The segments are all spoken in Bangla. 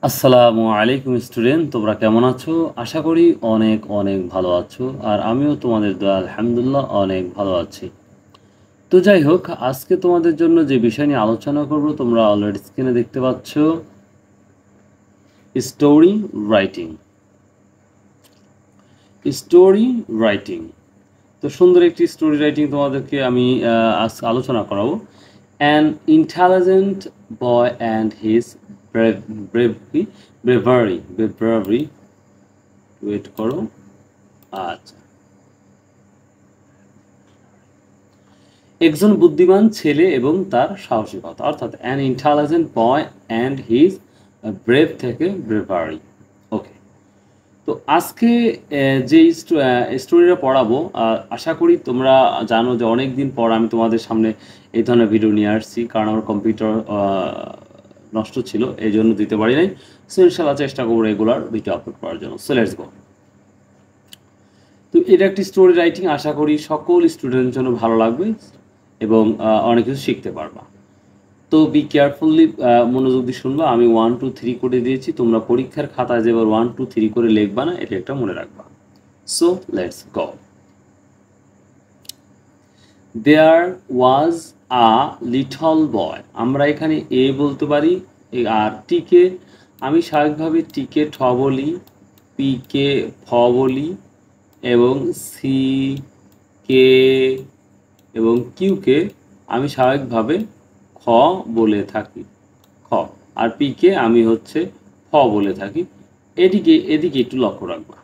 আসসালামু আলাইকুম স্টুডেন্ট, তোমরা কেমন আছো? আশা করি অনেক অনেক ভালো আছো। আর আমিও তোমাদের দোয়া আলহামদুলিল্লাহ অনেক ভালো আছি। তো যাই হোক, আজকে তোমাদের জন্য যে বিষয় নিয়ে আলোচনা করব তোমরা অলরেডি স্ক্রিনে দেখতে পাচ্ছ, স্টোরি রাইটিং। স্টোরি রাইটিং, তো সুন্দর একটি স্টোরি রাইটিং তোমাদেরকে আমি আজ আলোচনা করাবো। An intelligent boy and his bravery. Wait করো। আচ্ছা, একজন বুদ্ধিমান ছেলে এবং তার সাহসিকতা, অর্থাৎ an intelligent boy and his brave থেকে ব্রেভারি। ওকে, তো আজকে যে স্টোরিটা পড়াবো, আশা করি তোমরা জানো যে অনেক দিন পর আমি তোমাদের সামনে এই ধরনের ভিডিও নিয়ে আসছি, কারণ আমার কম্পিউটার নষ্ট ছিল, এই জন্য দিতে পারি নাই। সো ইনশাল্লাহ চেষ্টা করবো রেগুলার ভিডিও আপলোড করার জন্য। সো লেটস গো। তো এটা একটি স্টোরি রাইটিং, আশা করি সকল স্টুডেন্টের জন্য ভালো লাগবে এবং অনেক কিছু শিখতে পারবা। তো বি কেয়ারফুললি, মনোযোগ দিয়ে শুনবা। আমি 1 2 3 করে দিয়েছি, তোমরা পরীক্ষার খাতায় যেবার 1 2 3 করে লিখবা না, এটা একটা মনে রাখবা। So let's go. There was a little boy. আমরা এখানে এ বলতে পারি, আর টিকে আমি স্বাভাবিকভাবে টিকে ঠ বলি, পিকে ফ বলি, এবং সি কে এবং কিউকে আমি স্বাভাবিকভাবে খ বলে থাকি, খ। আর পিকে আমি হচ্ছে ফ বলে থাকি। এদিকে একটু লক্ষ্য রাখবা।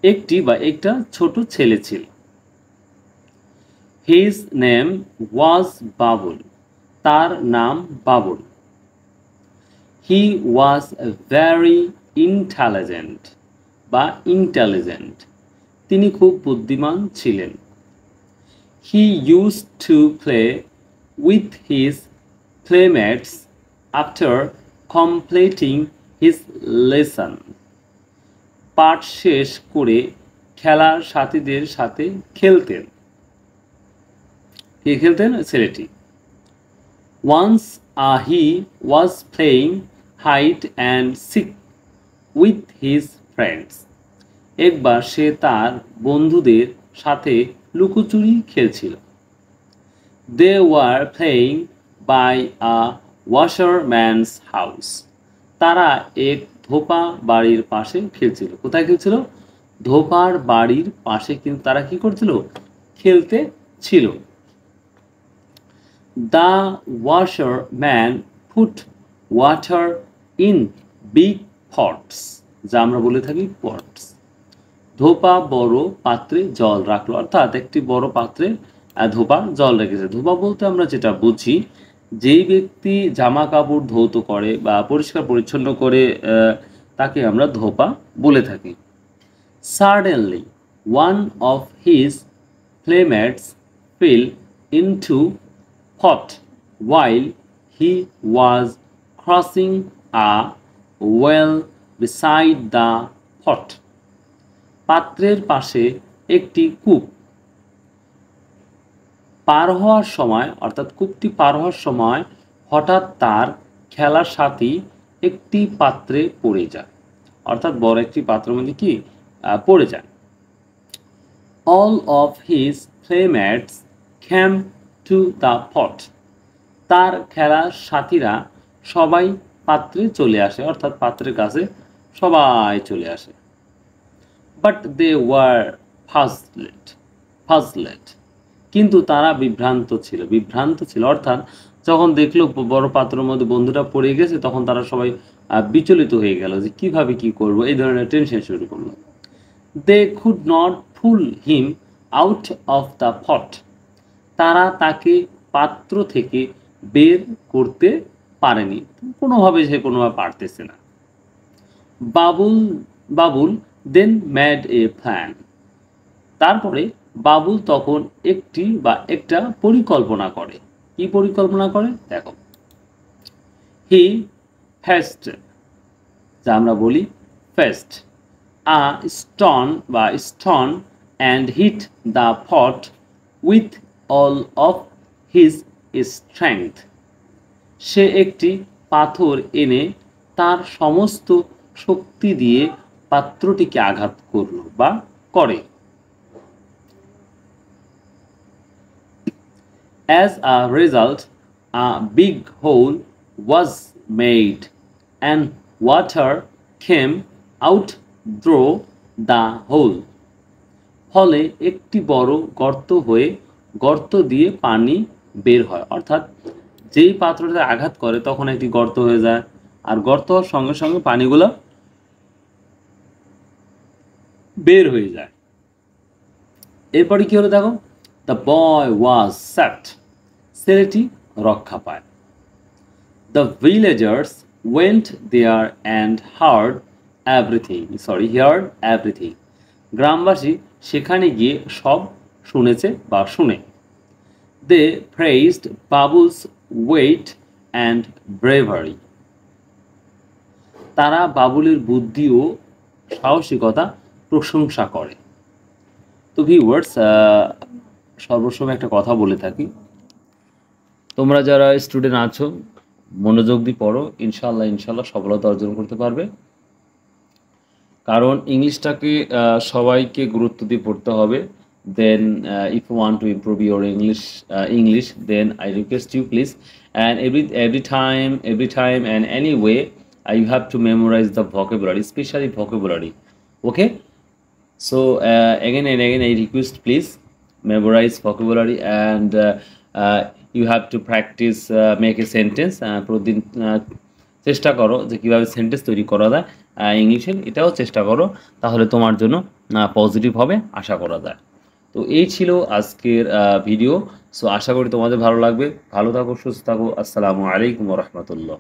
একটি বা একটা ছোট ছেলে ছিল। His name was Babul. তার নাম বাবুল। হি ওয়াজ ভেরি ইন্টেলিজেন্ট। তিনি খুব বুদ্ধিমান ছিলেন। He used to play with his playmates after completing his lesson. পাঠ শেষ করে খেলার সাথীদের সাথে খেলতেন। কে খেলতেন? ছেলেটি। Once he was playing hide and seek with his friends. একবার সে তার বন্ধুদের সাথে লুকোচুরি খেলছিল। They were playing by a washerman's house. তারা এক ধোপা বাড়ির পাশে খেলছিল। কোথায় খেলছিল? ধোপার বাড়ির পাশে, কিন্তু তারা কি করছিল? খেলতে ছিল। The washerman put water in big pots, যা আমরা বলে থাকি পটস। ধোপা বড় পাত্রে জল রাখলো, অর্থাৎ একটি বড় পাত্রে ধোপা জল রেখেছে। ধোপা বলতে আমরা যেটা বুঝি, যেই ব্যক্তি জামা কাপড় ধৌত করে বা পরিষ্কার পরিচ্ছন্ন করে, তাকে আমরা ধোপা বলে থাকি। Suddenly one of his playmates fell into pot while he was crossing a well beside the pot. পাত্রের পাশে একটি কূপ পার হওয়ার সময়, অর্থাৎ কূপটি পার হওয়ার সময় হঠাৎ তার খেলার সাথী একটি পাত্রে পড়ে যায়, অর্থাৎ বড় একটি পাত্রের মধ্যে কি পড়ে যায়। All of his playmates came to the pot. তার খেলার সাথীরা সবাই পাত্রে চলে আসে, অর্থাৎ পাত্রের কাছে সবাই চলে আসে। But they were puzzled. কিন্তু তারা বিভ্রান্ত ছিল, অর্থাৎ যখন দেখলো বড় পাত্রের মধ্যে বন্ধুরা পড়ে গেছে, তখন তারা সবাই বিচলিত হয়ে গেল যে কিভাবে কি করব, এই ধরনের টেনশন শুরু করলো। They could not pull him out of the pot. তারা তাকে পাত্র থেকে বের করতে পারেনি, কোনোভাবে পারতেছে না। Babul then made a plan. তারপরে বাবুল তখন একটা পরিকল্পনা করে। কি পরিকল্পনা করে? দেখো, হি ফেস্ট, যা আমরা বলি fest, a stone and hit the pot with all of his strength. সে একটি পাথর এনে তার সমস্ত শক্তি দিয়ে পাত্রটিকে আঘাত করলো বা করে। As a result, a big hole was made and water came out through the hole. ফলে একটি বড় গর্ত হয়ে গর্ত দিয়ে পানি বের হয়। অর্থাৎ যেই পাত্রটা আঘাত করে তখন একটি গর্ত হয়ে যায়, আর গর্ত হওয়ার সঙ্গে সঙ্গে পানিগুলো বের হয়ে যায়। এরপরে কি হলো দেখো, দ্য বয় ওয়াজ সেভড, ছেলেটি রক্ষা পায়। The villagers went there and heard everything. গ্রামবাসী সেখানে গিয়ে সব শুনেছে বা শুনে। They praised Babul's wit and bravery, তারা বাবুলের বুদ্ধি ও সাহসিকতা প্রশংসা করে। তো ভিউয়ার্স, সর্বসময় একটা কথা বলে থাকি, তোমরা যারা স্টুডেন্ট আছো মনোযোগ দিয়ে পড়ো, ইনশাল্লাহ সফলতা অর্জন করতে পারবে। কারণ ইংলিশটাকে সবাইকে গুরুত্ব দিয়ে পড়তে হবে। Then if you want to improve your English then I request you please, and every time and any way you have to memorize the vocabulary, especially vocabulary. Okay, so again and again I request, please memorize vocabulary, and you have to practice make a sentence. প্রতিদিন চেষ্টা করো যে কীভাবে সেন্টেন্স তৈরি করা যায় ইংলিশের, এটাও চেষ্টা করো, তাহলে তোমার জন্য পজিটিভ হবে আশা করা যায়। তো এই ছিল আজকের ভিডিও। সো আশা করি তোমাদের ভালো লাগবে। ভালো থাকো, সুস্থ থাকো। আসসালামু আলাইকুম ওয়া রাহমাতুল্লাহ।